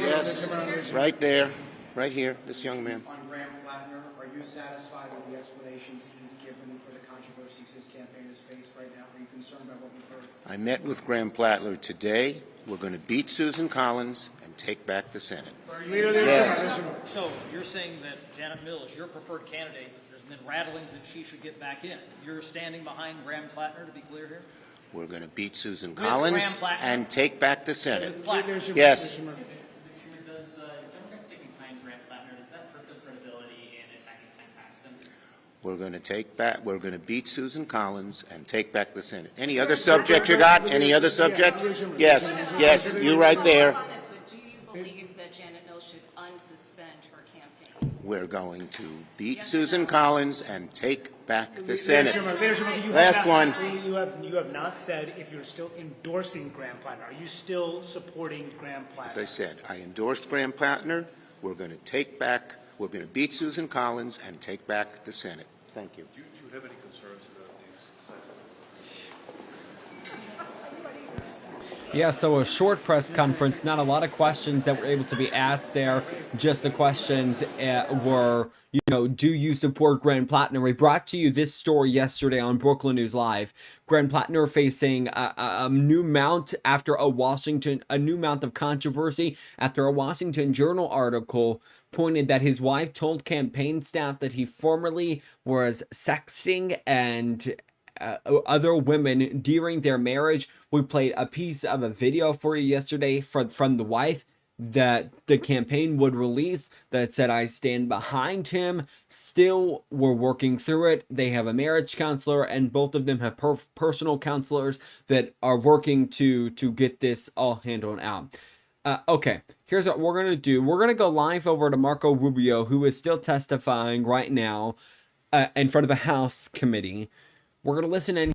Yes, right there, right here, this young man. On Graham Plattner, are you satisfied with the explanations he's given for the controversies his campaign has faced right now? Are you concerned about what we've heard? I met with Graham Plattler today. We're going to beat Susan Collins and take back the Senate. Yes. So you're saying that Janet Mills, your preferred candidate, there's been rattlings that she should get back in. You're standing behind Graham Plattner, to be clear here? We're going to beat Susan Collins and take back the Senate. Does Yes. Democrats sticking behind Graham Plattner, does that hurt their credibility in attacking Ken Paxton? We're going to beat Susan Collins and take back the Senate. Any other subject you got? Any other subject? Yes, yes, you right there. Do you believe that Janet Mills should unsuspend her campaign? We're going to beat Susan Collins and take back the Senate. Last one. You have not said if you're still endorsing Graham Plattner. Are you still supporting Graham Plattner? As I said, I endorsed Graham Plattner. We're going to beat Susan Collins and take back the Senate. Thank you. Do you have any concerns about these? Yeah, so a short press conference, not a lot of questions that were able to be asked there. Just the questions were, you know, do you support Graham Plattner? We brought to you this story yesterday on Brookland News Live. Graham Plattner facing a new mount after a new mount of controversy after a Washington Journal article pointed that his wife told campaign staff that he formerly was sexting and other women during their marriage. We played a piece of a video for you yesterday from the wife that the campaign would release that said, I stand behind him. Still, we're working through it. They have a marriage counselor, and both of them have personal counselors that are working to get this all handled out. Okay, here's what we're gonna do. We're gonna go live over to Marco Rubio, who is still testifying right now in front of the House committee. We're gonna listen in.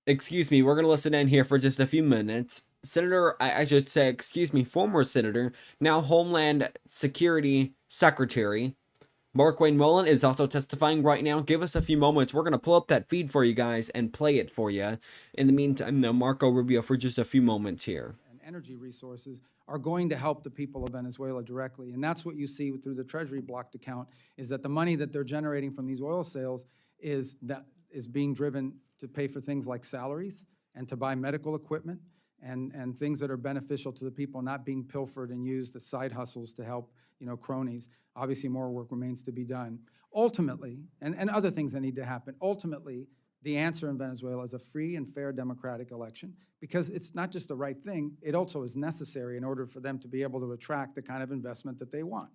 Excuse me, we're gonna listen in here for just a few minutes. Senator, I should say, excuse me, former senator, now Homeland Security Secretary, Mark Wayne Mullen is also testifying right now. Give us a few moments. We're gonna pull up that feed for you guys and play it for you. In the meantime, though, Marco Rubio for just a few moments here. And energy resources are going to help the people of Venezuela directly. And that's what you see through the Treasury blocked account, is that the money that they're generating from these oil sales is being driven to pay for things like salaries and to buy medical equipment and things that are beneficial to the people, not being pilfered and used as side hustles to help, cronies. Obviously, more work remains to be done. Ultimately, and other things that need to happen, ultimately, the answer in Venezuela is a free and fair democratic election, because it's not just the right thing, it also is necessary in order for them to be able to attract the kind of investment that they want.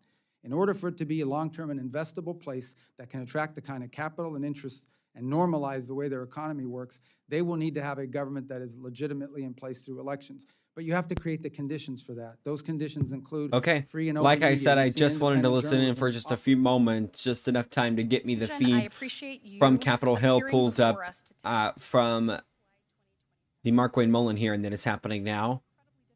In order for it to be a long-term and investable place that can attract the kind of capital and interest and normalize the way their economy works, they will need to have a government that is legitimately in place through elections. But you have to create the conditions for that. Those conditions include free and open Like I media. said, I You've seen just wanted to independent listen in for journalism. just a few moments, just enough time to get me the I feed appreciate you from Capitol Hill appearing pulled up before us today. from the Mark Wayne Mullen hearing that is happening now.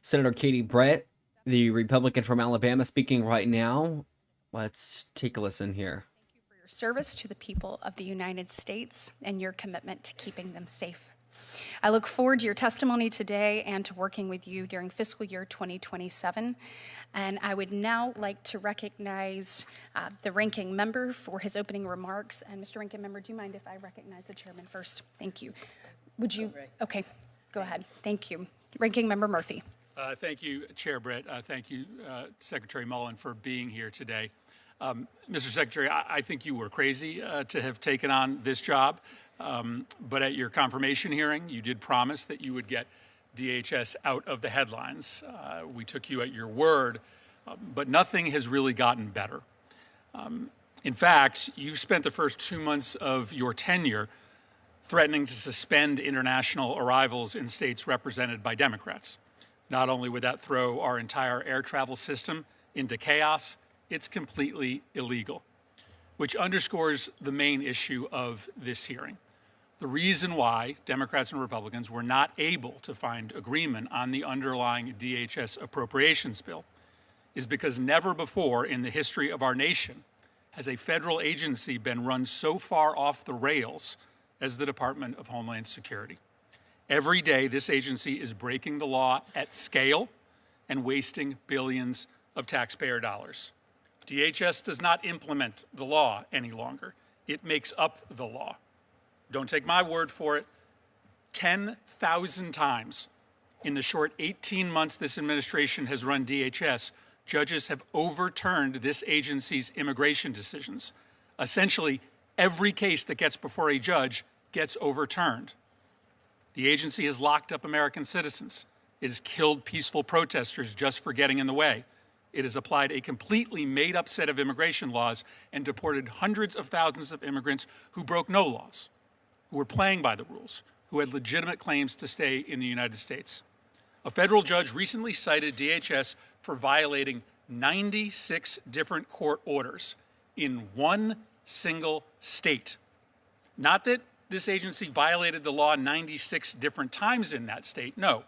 Senator Katie Brett, the Republican from Alabama, speaking right now. Let's take a listen here. For your service to the people of the United States and your commitment to keeping them safe. I look forward to your testimony today and to working with you during fiscal year 2027. And I would now like to recognize the ranking member for his opening remarks. And Mr. Ranking Member, do you mind if I recognize the chairman first? Thank you. Would you? Okay, go ahead. Thank you. Ranking Member Murphy. Thank you, Chair Brett. Thank you, Secretary Mullen, for being here today. Mr. Secretary, I think you were crazy to have taken on this job. But at your confirmation hearing, you did promise that you would get DHS out of the headlines. We took you at your word, but nothing has really gotten better. In fact, you've spent the first 2 months of your tenure threatening to suspend international arrivals in states represented by Democrats. Not only would that throw our entire air travel system into chaos, it's completely illegal, which underscores the main issue of this hearing. The reason why Democrats and Republicans were not able to find agreement on the underlying DHS appropriations bill is because never before in the history of our nation has a federal agency been run so far off the rails as the Department of Homeland Security. Every day, this agency is breaking the law at scale and wasting billions of taxpayer dollars. DHS does not implement the law any longer. It makes up the law. Don't take my word for it. 10,000 times in the short 18 months this administration has run DHS, judges have overturned this agency's immigration decisions. Essentially, every case that gets before a judge gets overturned. The agency has locked up American citizens. It has killed peaceful protesters just for getting in the way. It has applied a completely made-up set of immigration laws and deported hundreds of thousands of immigrants who broke no laws, who were playing by the rules, who had legitimate claims to stay in the United States. A federal judge recently cited DHS for violating 96 different court orders in one single state. Not that this agency violated the law 96 different times in that state. No,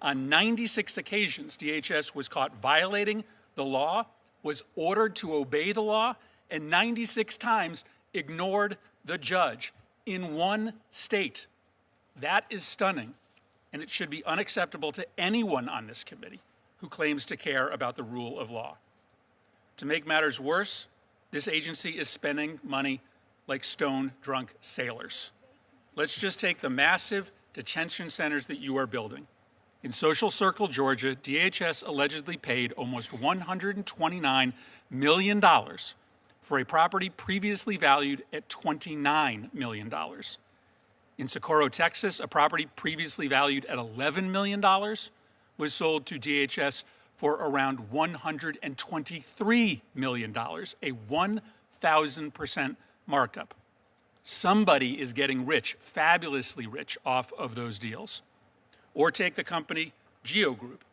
on 96 occasions, DHS was caught violating the law, was ordered to obey the law, and 96 times ignored the judge in one state. That is stunning, and it should be unacceptable to anyone on this committee who claims to care about the rule of law. To make matters worse, this agency is spending money like stone-drunk sailors. Let's just take the massive detention centers that you are building. In Social Circle, Georgia, DHS allegedly paid almost $129 million for a property previously valued at $29 million. In Socorro, Texas, a property previously valued at $11 million was sold to DHS for around $123 million, a 1,000% markup. Somebody is getting rich, fabulously rich, off of those deals. Or take the company Geo Group.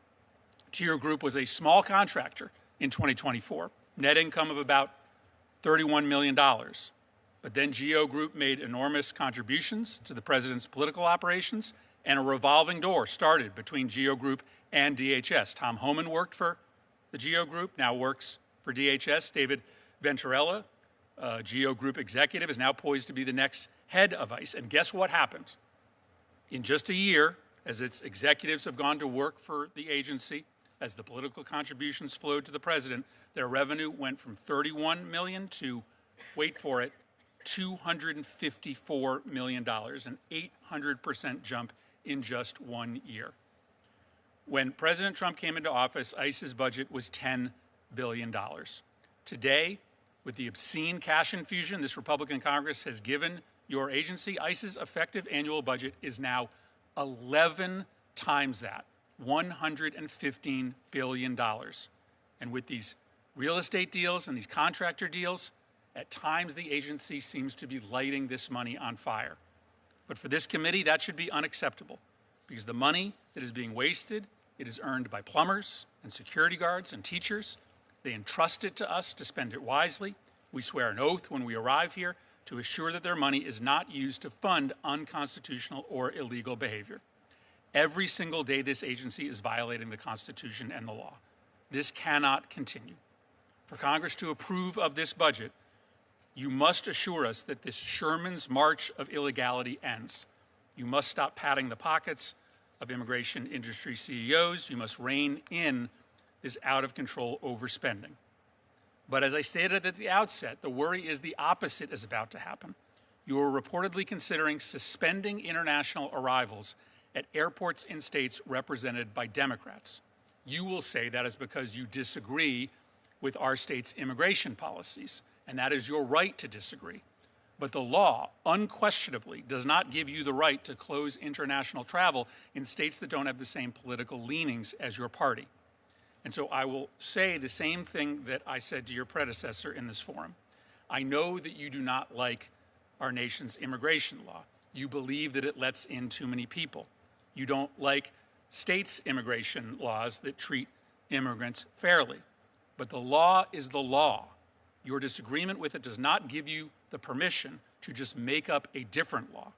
GEO Group was a small contractor in 2024, net income of about $31 million. But then GEO Group made enormous contributions to the president's political operations, and a revolving door started between GEO Group and DHS. Tom Homan worked for the GEO Group, now works for DHS. David Venturella, GEO Group executive, is now poised to be the next head of ICE. And guess what happened? In just a year, as its executives have gone to work for the agency, as the political contributions flowed to the president, their revenue went from $31 million to, wait for it, $254 million, an 800% jump in just 1 year. When President Trump came into office, ICE's budget was $10 billion. Today, with the obscene cash infusion this Republican Congress has given your agency, ICE's effective annual budget is now 11 times that, $115 billion. And with these real estate deals and these contractor deals, at times the agency seems to be lighting this money on fire. But for this committee, that should be unacceptable, because the money that is being wasted, it is earned by plumbers and security guards and teachers. They entrust it to us to spend it wisely. We swear an oath when we arrive here to assure that their money is not used to fund unconstitutional or illegal behavior. Every single day, this agency is violating the Constitution and the law. This cannot continue. For Congress to approve of this budget, you must assure us that this Sherman's march of illegality ends. You must stop padding the pockets of immigration industry CEOs. You must rein in this out-of-control overspending. But as I stated at the outset, the worry is the opposite is about to happen. You are reportedly considering suspending international arrivals at airports in states represented by Democrats. You will say that is because you disagree with our state's immigration policies, and that is your right to disagree. But the law unquestionably does not give you the right to close international travel in states that don't have the same political leanings as your party. And so I will say the same thing that I said to your predecessor in this forum. I know that you do not like our nation's immigration law. You believe that it lets in too many people. You don't like states' immigration laws that treat immigrants fairly. But the law is the law. Your disagreement with it does not give you the permission to just make up a different law.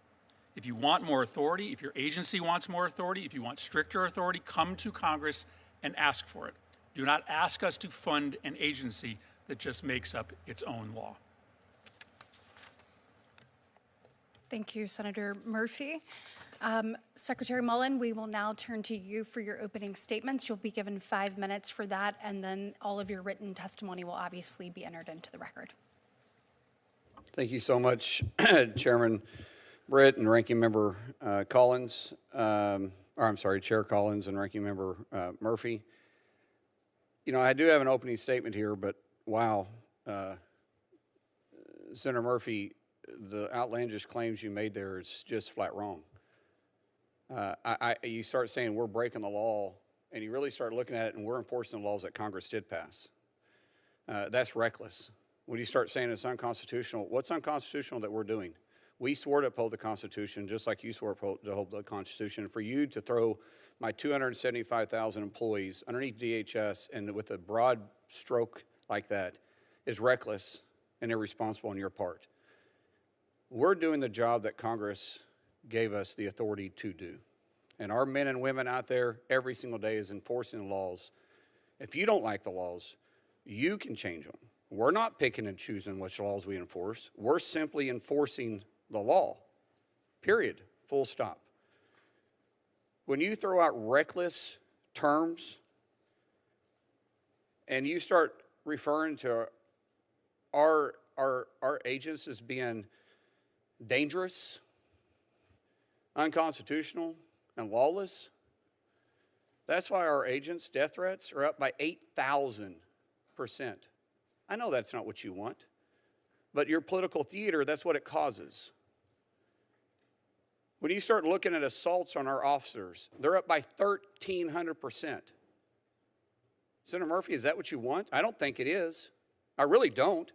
If you want more authority, if your agency wants more authority, if you want stricter authority, come to Congress and ask for it. Do not ask us to fund an agency that just makes up its own law. Thank you, Senator Murphy. Secretary Mullen, we will now turn to you for your opening statements. You'll be given 5 minutes for that, and then all of your written testimony will obviously be entered into the record. Thank you so much, Chairman Britt and Ranking Member Collins, Chair Collins and Ranking Member Murphy. You know, I do have an opening statement here, but wow, Senator Murphy, the outlandish claims you made there is just flat wrong. You start saying we're breaking the law, and you really start looking at it, and we're enforcing the laws that Congress did pass. That's reckless. When you start saying it's unconstitutional, what's unconstitutional that we're doing? We swore to uphold the Constitution, just like you swore to uphold the Constitution. For you to throw my 275,000 employees underneath DHS and with a broad stroke like that is reckless and irresponsible on your part. We're doing the job that Congress gave us the authority to do. And our men and women out there every single day is enforcing the laws. If you don't like the laws, you can change them. We're not picking and choosing which laws we enforce. We're simply enforcing the law, period, full stop. When you throw out reckless terms and you start referring to our agents as being dangerous, unconstitutional, and lawless, that's why our agents' death threats are up by 8,000%. I know that's not what you want, but your political theater, that's what it causes. When you start looking at assaults on our officers, they're up by 1,300%. Senator Murphy, is that what you want? I don't think it is. I really don't.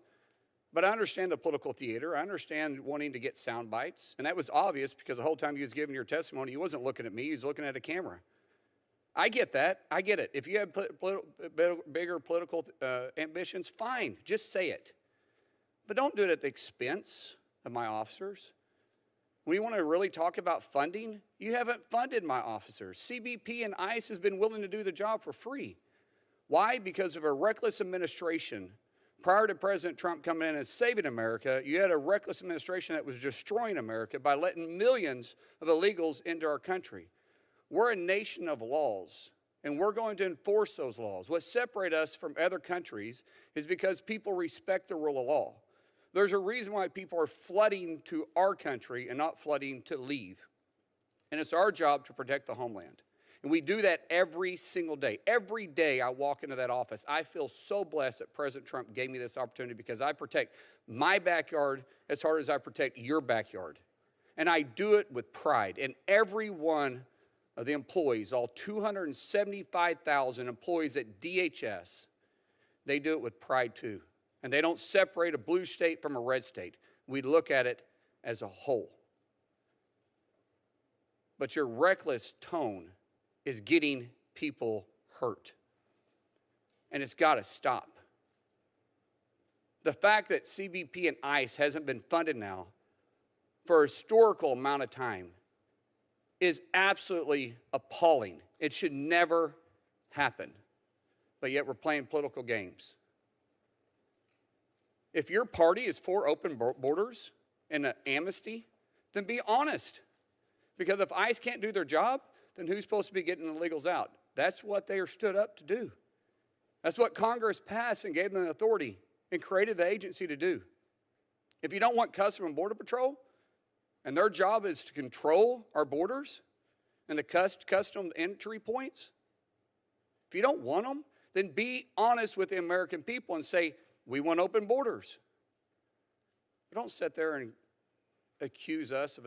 But I understand the political theater. I understand wanting to get sound bites. And that was obvious because the whole time you was giving your testimony, he wasn't looking at me, he was looking at a camera. I get that. I get it. If you have bigger political ambitions, fine. Just say it. But don't do it at the expense of my officers. When you want to really talk about funding, you haven't funded my officers. CBP and ICE has been willing to do the job for free. Why? Because of a reckless administration. Prior to President Trump coming in and saving America, you had a reckless administration that was destroying America by letting millions of illegals into our country. We're a nation of laws, and we're going to enforce those laws. What separates us from other countries is because people respect the rule of law. There's a reason why people are flooding to our country and not flooding to leave. And it's our job to protect the homeland. And we do that every single day. Every day I walk into that office, I feel so blessed that President Trump gave me this opportunity because I protect my backyard as hard as I protect your backyard. And I do it with pride. And every one of the employees, all 275,000 employees at DHS, they do it with pride too. And they don't separate a blue state from a red state. We look at it as a whole. But your reckless tone is getting people hurt. And it's got to stop. The fact that CBP and ICE hasn't been funded now for a historical amount of time is absolutely appalling. It should never happen. But yet we're playing political games. If your party is for open borders and an amnesty, then be honest. Because if ICE can't do their job, then who's supposed to be getting the illegals out? That's what they are stood up to do. That's what Congress passed and gave them the authority and created the agency to do. If you don't want Customs and Border Patrol, and their job is to control our borders and the custom entry points, if you don't want them, then be honest with the American people and say, we want open borders. But don't sit there and accuse us of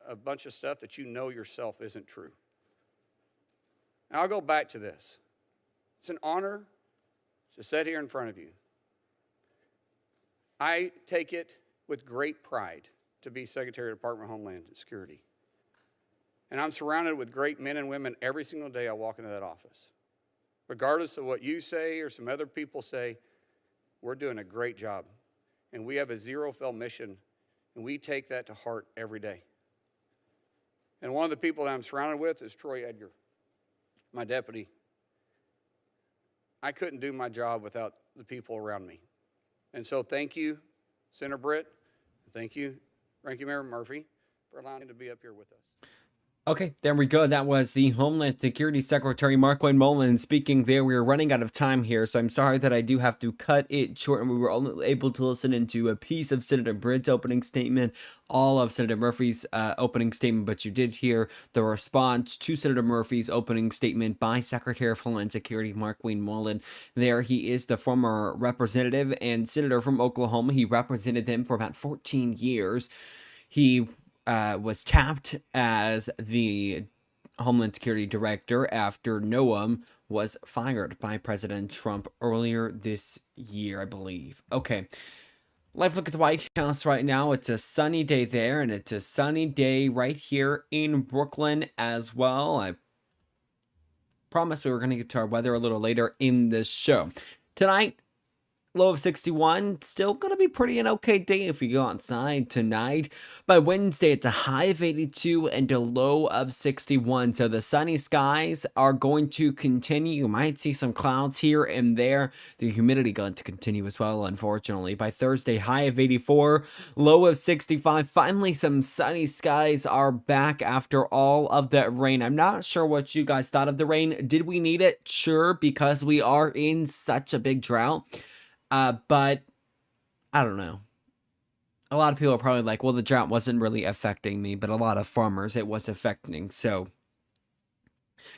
a bunch of stuff that you know yourself isn't true. Now, I'll go back to this. It's an honor to sit here in front of you. I take it with great pride to be Secretary of the Department of Homeland Security. And I'm surrounded with great men and women every single day I walk into that office. Regardless of what you say or some other people say, we're doing a great job. And we have a zero-fail mission, and we take that to heart every day. And one of the people that I'm surrounded with is Troy Edgar, my deputy. I couldn't do my job without the people around me. And so thank you, Senator Britt. Thank you, Ranking Member Murphy, for allowing me to be up here with us. Okay, there we go. That was the Homeland Security Secretary, Markwayne Mullin, speaking there. We are running out of time here, so I'm sorry that I do have to cut it short, and we were only able to listen into a piece of Senator Britt's opening statement, all of Senator Murphy's opening statement, but you did hear the response to Senator Murphy's opening statement by Secretary of Homeland Security, Markwayne Mullin. There, he is the former representative and senator from Oklahoma. He represented them for about 14 years. He was tapped as the Homeland Security Director after Noam was fired by President Trump earlier this year, I believe. Okay, live look at the White House right now. It's a sunny day there, and it's a sunny day right here in Brooklyn as well. I promised we were going to get to our weather a little later in this show. Tonight, low of 61, still going to be pretty an okay day if you go outside tonight. By Wednesday, it's a high of 82 and a low of 61. So the sunny skies are going to continue. You might see some clouds here and there. The humidity going to continue as well, unfortunately. By Thursday, high of 84, low of 65. Finally, some sunny skies are back after all of that rain. I'm not sure what you guys thought of the rain. Did we need it? Sure, because we are in such a big drought. But I don't know. A lot of people are probably like, well, the drought wasn't really affecting me, but a lot of farmers it was affecting. So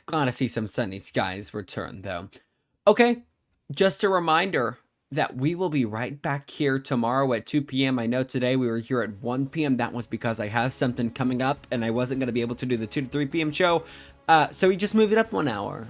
glad to see some sunny skies return, though. Okay, just a reminder that we will be right back here tomorrow at 2 p.m. I know today we were here at 1 p.m. That was because I have something coming up and I wasn't going to be able to do the 2 to 3 p.m. show. So we just moved it up 1 hour.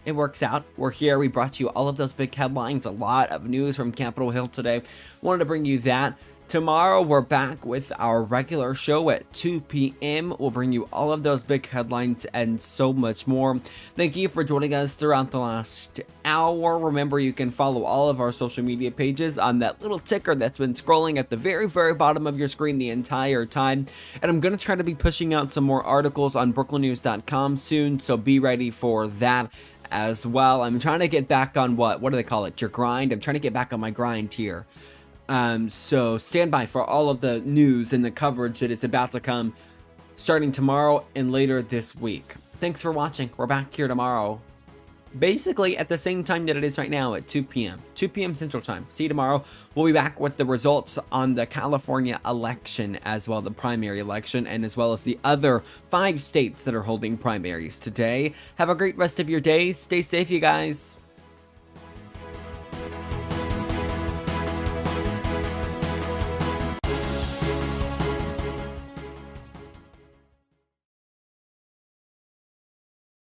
It works out. We're here. We brought you all of those big headlines, a lot of news from Capitol Hill today. Wanted to bring you that. Tomorrow, we're back with our regular show at 2 p.m. We'll bring you all of those big headlines and so much more. Thank you for joining us throughout the last hour. Remember, you can follow all of our social media pages on that little ticker that's been scrolling at the very, very bottom of your screen the entire time. And I'm going to try to be pushing out some more articles on brooklandnews.com soon, so be ready for that as well. I'm trying to get back on what do they call it? Your grind? I'm trying to get back on my grind here. So stand by for all of the news and the coverage that is about to come starting tomorrow and later this week. Thanks for watching. We're back here tomorrow, basically at the same time that it is right now at 2 p.m. 2 p.m. Central Time. See you tomorrow. We'll be back with the results on the California election as well, the primary election, and as well as the other 5 states that are holding primaries today. Have a great rest of your day. Stay safe, you guys.